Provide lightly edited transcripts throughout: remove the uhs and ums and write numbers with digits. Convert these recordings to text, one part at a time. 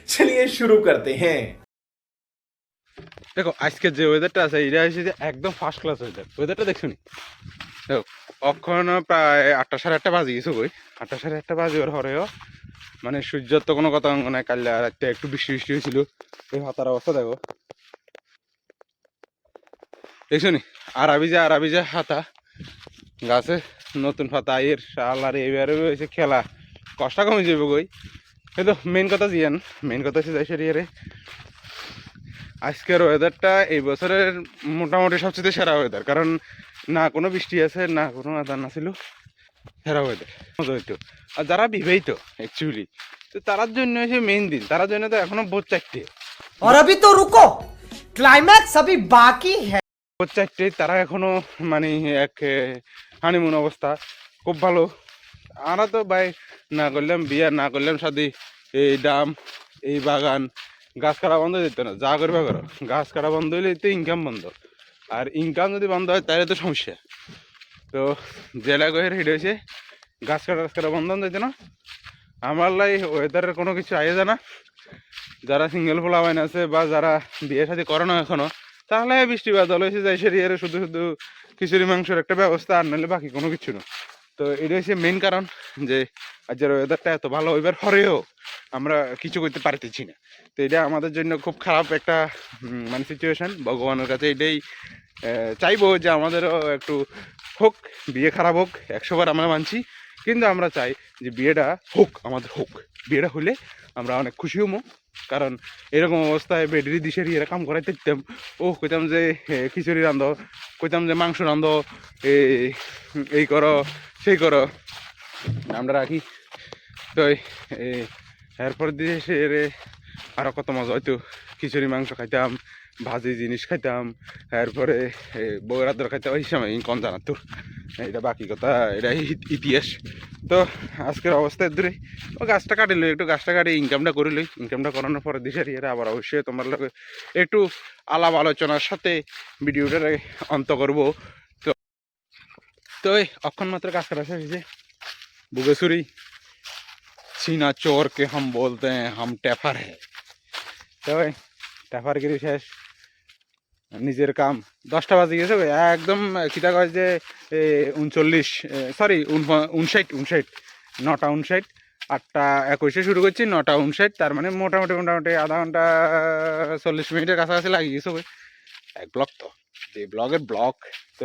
चलिए शुरू करते हैं। দেখো আজকে যে ওয়েদারটা আছে এটা হচ্ছে যে একদম ফার্স্ট ক্লাস ওয়েদারটা দেখছো নি? দেখো অক্ষণ প্রায় 8টা সাড়ে 8টা বাজে গেছে কই 8টা সাড়ে 8টা বাজে ওর হরেও মানে সূর্যর তো কোনো কথা নাই। কাল রাতে একটু বৃষ্টি বৃষ্টি হয়েছিল। এই হাতার অবস্থা দেখো, দেখছো নি? আরাবিজা হাতা গাছে নতুন পাতা এর শাল আর এবারে হয়েছে খেলা কষ্ট কমে যাবে কই। কিন্তু মেন কথা জিয়ান, মেন কথা হচ্ছে যাই সেরিয়ারে আজকের ওয়েদারটা এই বছরের মোটামুটি সবচেয়ে সেরা ওয়েদার। কারণ না কোনো বৃষ্টি আছে না কোনো আদার না ছিল, সেরা ওয়েদার মজা হইতো। আর যারা বিবাহিত অ্যাকচুয়ালি তো তার জন্য হচ্ছে মেইন দিন, তার জন্য তো এখনো ভোর 4টে। और अभी तो रुको, क्लाइमैक्स अभी बाकी है। ভোর 4টে তারা এখনো মানে এক হানিমুন অবস্থা, খুব ভালো। আমরা তো ভাই না করলাম বিয়া না করলাম শাদি, এই ডাম এই বাগান গাছ কাটা বন্ধ হয়ে যেত না। যা করবে করো, গাছ কাটা বন্ধ হইলে তো ইনকাম বন্ধ, আর ইনকাম যদি বন্ধ হয় তাহলে তো সমস্যা। তো জেলা গহের হেঁটে হয়েছে গাছ কাটা বন্ধ হইতে না। আমার লাই ওয়েদারের কোনো কিছু আয়ে যায় না। যারা সিঙ্গেল ফ্লাওয়াইন আছে বা যারা বিয়ে শাদি করে না এখনো, তাহলে বৃষ্টি বাদল হয়েছে যাই সেরিয়ারে শুধু শুধু খিচুড়ি মাংসের একটা ব্যবস্থা, আর নাহলে বাকি কোনো কিছু না। তো এটা হচ্ছে মেন কারণ যে আজকের ওয়েদারটা এত ভালো হইবার পরেও আমরা কিছু করতে পারতেছি না। তো এটা আমাদের জন্য খুব খারাপ একটা মানে সিচুয়েশন। ভগবানের কাছে এটাই চাইবো যে আমাদেরও একটু হোক, বিয়ে খারাপ হোক 100বার আমরা মানছি, কিন্তু আমরা চাই যে বিয়েটা হোক, আমাদের হোক। বিয়েটা হলে আমরা অনেক খুশি হবো। কারণ এরকম অবস্থায় বেডরি দিশের এরা কাম করাই দেখতাম, ও কইতাম যে খিচুড়ি রান্ধো, কইতাম যে মাংস রান্ধো, এই করো সেই করো, আমরা রাখি। তো এরপর দিয়ে সে আরও কত মজা হয়তো, খিচুড়ি মাংস খাইতাম, ভাজি জিনিস খাইতাম, এরপরে বউয়ের দর খাইতাম। ওই সময় কন জানার তোর এটা বাকি কথা, এটা ইতিহাস। তো আজকের অবস্থায় দূরে ও গাছটা কাটিল, একটু গাছটা কাটি ইনকামটা করিল। ইনকামটা করানোর পরে দিশারি এরা আবার অবশ্যই তোমার লোক একটু আলাপ আলোচনার সাথে ভিডিওটার অন্ত করব। তো তো অক্ষণ মাত্র গাছ কাটা শেষ হয়েছে। বুগেশুরি सीना चोर के हम बोलते हैं हम टैफर है। তো ট্যাফারগিরি শেষ, নিজের কাম 10টা বাজে গেছে একদম। কিতা কয় যে 39 সরি 59 9টা 59, 8টা 21 শুরু করছি, 9টা 59, তার মানে মোটামুটি আধা ঘন্টা 40 মিনিটের কাছাকাছি লাগিয়ে গেছে ভাই। এক ব্লক তো যে ব্লগের ব্লক তো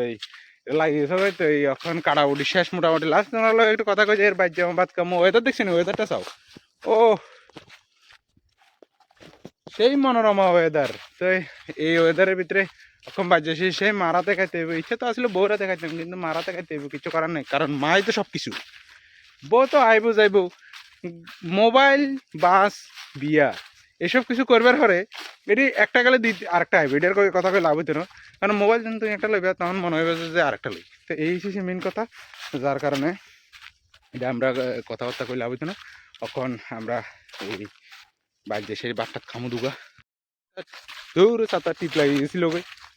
লাগিয়ে গেছে ভাই। তো এই এখন কাটাকুটি শেষ মোটামুটি লাস্ট। তোমার একটু কথা কই যে এর বাইর যাবো বাদ কাম ওয়েদার দেখছি না, ওয়েদারটা চাও ও সেই মনোরমা ওয়েদার। তো এই ওয়েদারের ভিতরে এখন বাজে সেই মারাতে খাইতে হইব। ইচ্ছা তো আসলে বউরাতে খাইতাম, কিন্তু মারাতে খাইতে হইব, কিছু করার নেই। কারণ মাই তো সব কিছু, বউ তো আইব যাইব। মোবাইল বাস বিয়া এসব কিছু করবার পরে এটি একটা গেলে আরেকটা আইব, এটার কথা কই লাভ হইতো না। কারণ মোবাইল যখন তুমি একটা লইবে তখন মনে হইবে যে আরেকটা লই। তো এই হচ্ছে মেন কথা, যার কারণে এটা আমরা কথাবার্তা কই লাভ হইতো না। এখন আমরা এই বাইরে সেই বাটটা খামু দুগা দৌড় 7-8 টিপ লাগিয়ে গেছিল।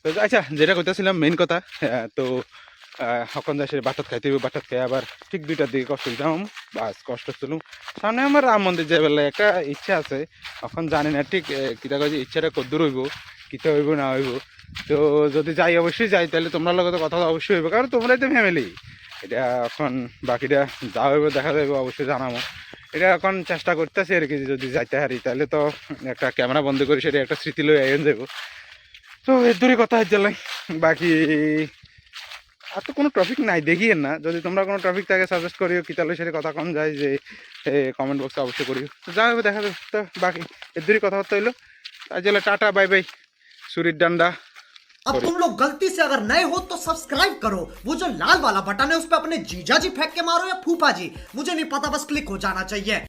তো আচ্ছা, যেটা কইতেছিলাম মেন কথা, তো এখন যাই সে বাটাত খাইতে হইব। বাটাত খাই আবার ঠিক 2টার দিকে কষ্ট দিতাম, বাস কষ্ট চলুম। সামনে আমার রাম মন্দির যাই বেলা একটা ইচ্ছা আছে। এখন জানি না ঠিক কিতা কয় যে ইচ্ছাটা কদ্দূর হইব, কিতা হইব না হইব। তো যদি যাই অবশ্যই যাই, তাহলে তোমরা লগত কথা অবশ্যই হইব, কারণ তোমরাই তো ফ্যামিলি। এটা এখন বাকিটা যা হইব দেখা যাইব, অবশ্যই জানাবো। এটা এখন চেষ্টা করতেছি আর কি, যদি যাইতে হারি তাহলে তো একটা ক্যামেরা বন্ধ করে সেটা একটা স্মৃতি লই আইন যাব। তো এর দূরে কথা হচ্ছে বাকি আর তো কোনো টপিক নাই দেখিয়েন না। যদি তোমরা কোনো টপিক থাকে সাজেস্ট করিও, কি তাহলে সেটা কথা কম যায় যে কমেন্ট বক্সে অবশ্যই করিও। তো যা হবে দেখা যাবে। তো বাকি এর দূরে কথাবার্তা হইলো, তাই জন্য টাটা বাই বাই, সুরির ডান্ডা। अब तुम लोग गलती से अगर नए हो तो सब्सक्राइब करो, वो जो लाल वाला बटन है उस पर अपने जीजा जी फेंक के मारो या फूफा जी, मुझे नहीं पता, बस क्लिक हो जाना चाहिए।